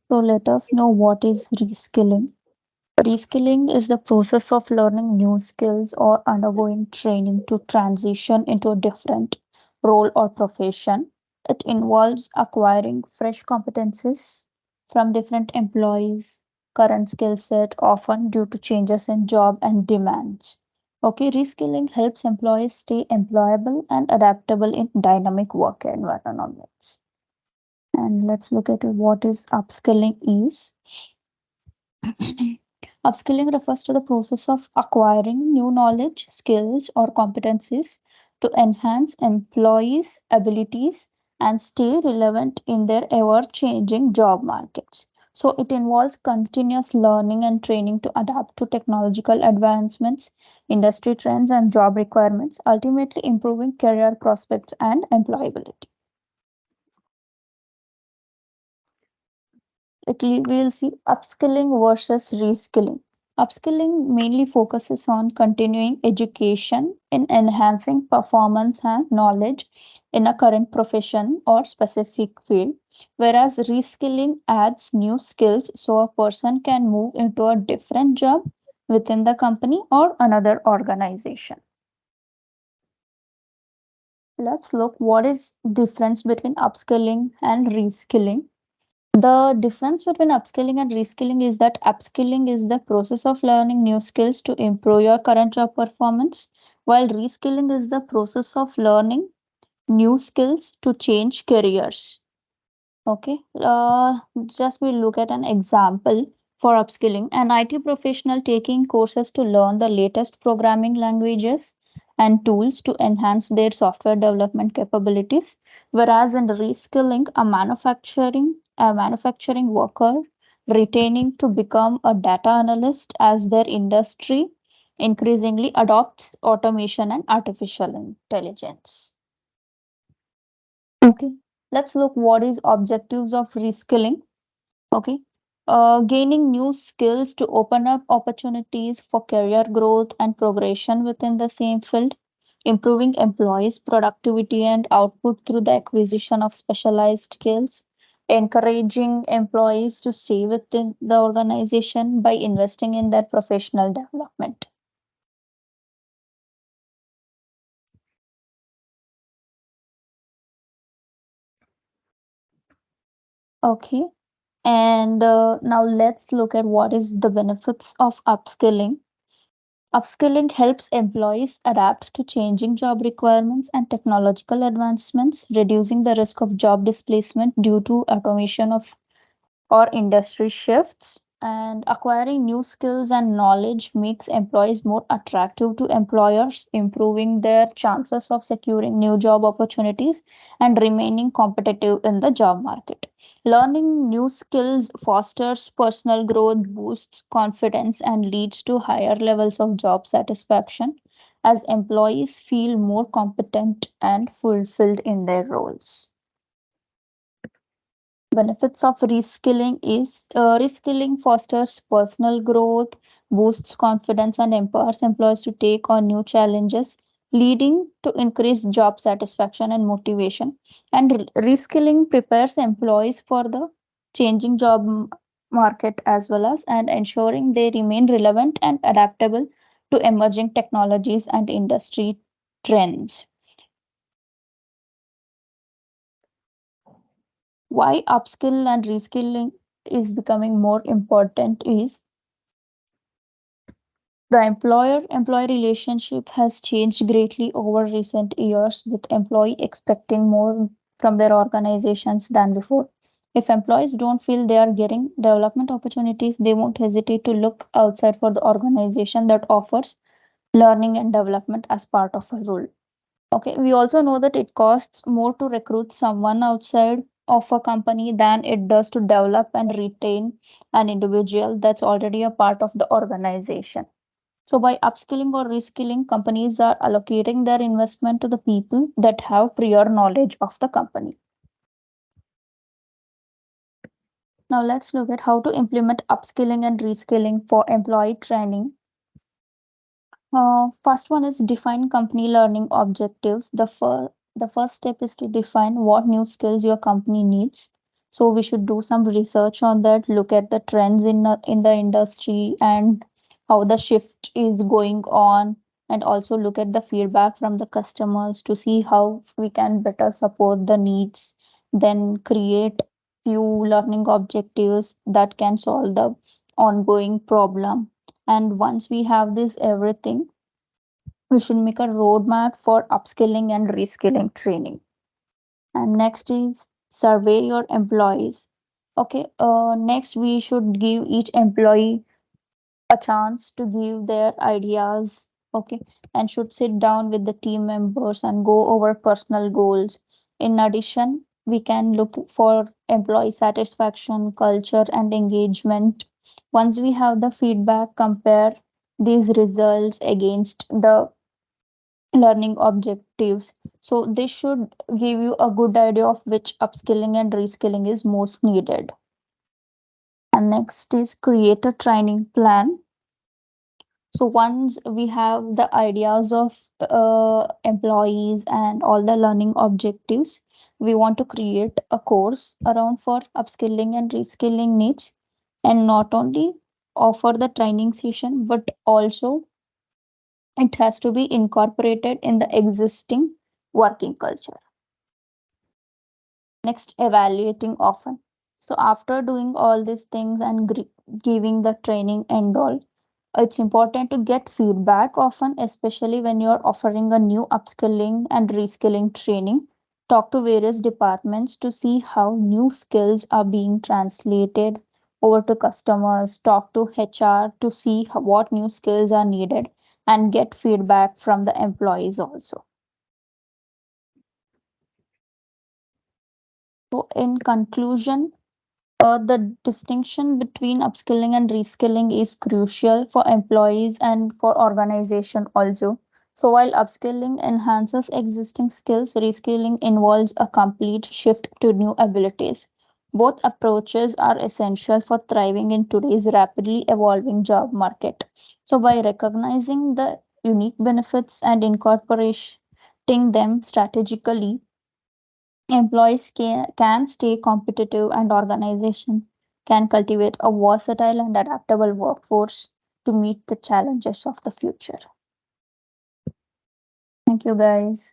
So let us know what is reskilling. Reskilling is the process of learning new skills or undergoing training to transition into a different role or profession. It involves acquiring fresh competencies from different employees, current skill set, often due to changes in job and demands. Okay, reskilling helps employees stay employable and adaptable in dynamic work environments. And let's look at what is upskilling is. Upskilling refers to the process of acquiring new knowledge, skills, or competencies to enhance employees' abilities and stay relevant in their ever changing job markets. So, it involves continuous learning and training to adapt to technological advancements, industry trends, and job requirements, ultimately improving career prospects and employability. We'll see upskilling versus reskilling. Upskilling mainly focuses on continuing education in enhancing performance and knowledge in a current profession or specific field, whereas reskilling adds new skills so a person can move into a different job within the company or another organization. Let's look what is difference between upskilling and reskilling. The difference between upskilling and reskilling is that upskilling is the process of learning new skills to improve your current job performance, while reskilling is the process of learning new skills to change careers. Okay, just we look at an example for upskilling. An IT professional taking courses to learn the latest programming languages and tools to enhance their software development capabilities, whereas in reskilling, a manufacturing worker retaining to become a data analyst as their industry increasingly adopts automation and artificial intelligence. Okay, let's look what is objectives of reskilling. Okay. Gaining new skills to open up opportunities for career growth and progression within the same field, improving employees' productivity and output through the acquisition of specialized skills, encouraging employees to stay within the organization by investing in their professional development. Okay. And now let's look at what is the benefits of upskilling. Upskilling helps employees adapt to changing job requirements and technological advancements, reducing the risk of job displacement due to automation of or industry shifts. And acquiring new skills and knowledge makes employees more attractive to employers, improving their chances of securing new job opportunities and remaining competitive in the job market. Learning new skills fosters personal growth, boosts confidence, and leads to higher levels of job satisfaction as employees feel more competent and fulfilled in their roles. Benefits of reskilling is reskilling fosters personal growth, boosts confidence, and empowers employees to take on new challenges, leading to increased job satisfaction and motivation. And reskilling prepares employees for the changing market as well as and ensuring they remain relevant and adaptable to emerging technologies and industry trends. Why upskill and reskilling is becoming more important is the employer employee relationship has changed greatly over recent years, with employee expecting more from their organizations than before. If employees don't feel they are getting development opportunities, they won't hesitate to look outside for the organization that offers learning and development as part of a role. Okay, we also know that it costs more to recruit someone outside of a company than it does to develop and retain an individual that's already a part of the organization. So, by upskilling or reskilling, companies are allocating their investment to the people that have prior knowledge of the company. Now, let's look at how to implement upskilling and reskilling for employee training. First one is define company learning objectives. The first step is to define what new skills your company needs. So we should do some research on that, look at the trends in the industry and how the shift is going on, and also look at the feedback from the customers to see how we can better support the needs, then create few learning objectives that can solve the ongoing problem. And once we have this everything, we should make a roadmap for upskilling and reskilling training. And next is survey your employees. Okay, next we should give each employee a chance to give their ideas. Okay, and should sit down with the team members and go over personal goals. In addition, we can look for employee satisfaction, culture, and engagement. Once we have the feedback, compare these results against the learning objectives. So this should give you a good idea of which upskilling and reskilling is most needed. And next is create a training plan. So once we have the ideas of employees and all the learning objectives, we want to create a course around for upskilling and reskilling needs, and not only offer the training session but also it has to be incorporated in the existing working culture. Next, evaluating often. So after doing all these things and giving the training and all, it's important to get feedback often, especially when you're offering a new upskilling and reskilling training. Talk to various departments to see how new skills are being translated over to customers. Talk to HR to see what new skills are needed and get feedback from the employees also. So, in conclusion, the distinction between upskilling and reskilling is crucial for employees and for organization also. So while upskilling enhances existing skills, reskilling involves a complete shift to new abilities. Both approaches are essential for thriving in today's rapidly evolving job market. So by recognizing the unique benefits and incorporating them strategically, employees can stay competitive and organization can cultivate a versatile and adaptable workforce to meet the challenges of the future. Thank you, guys.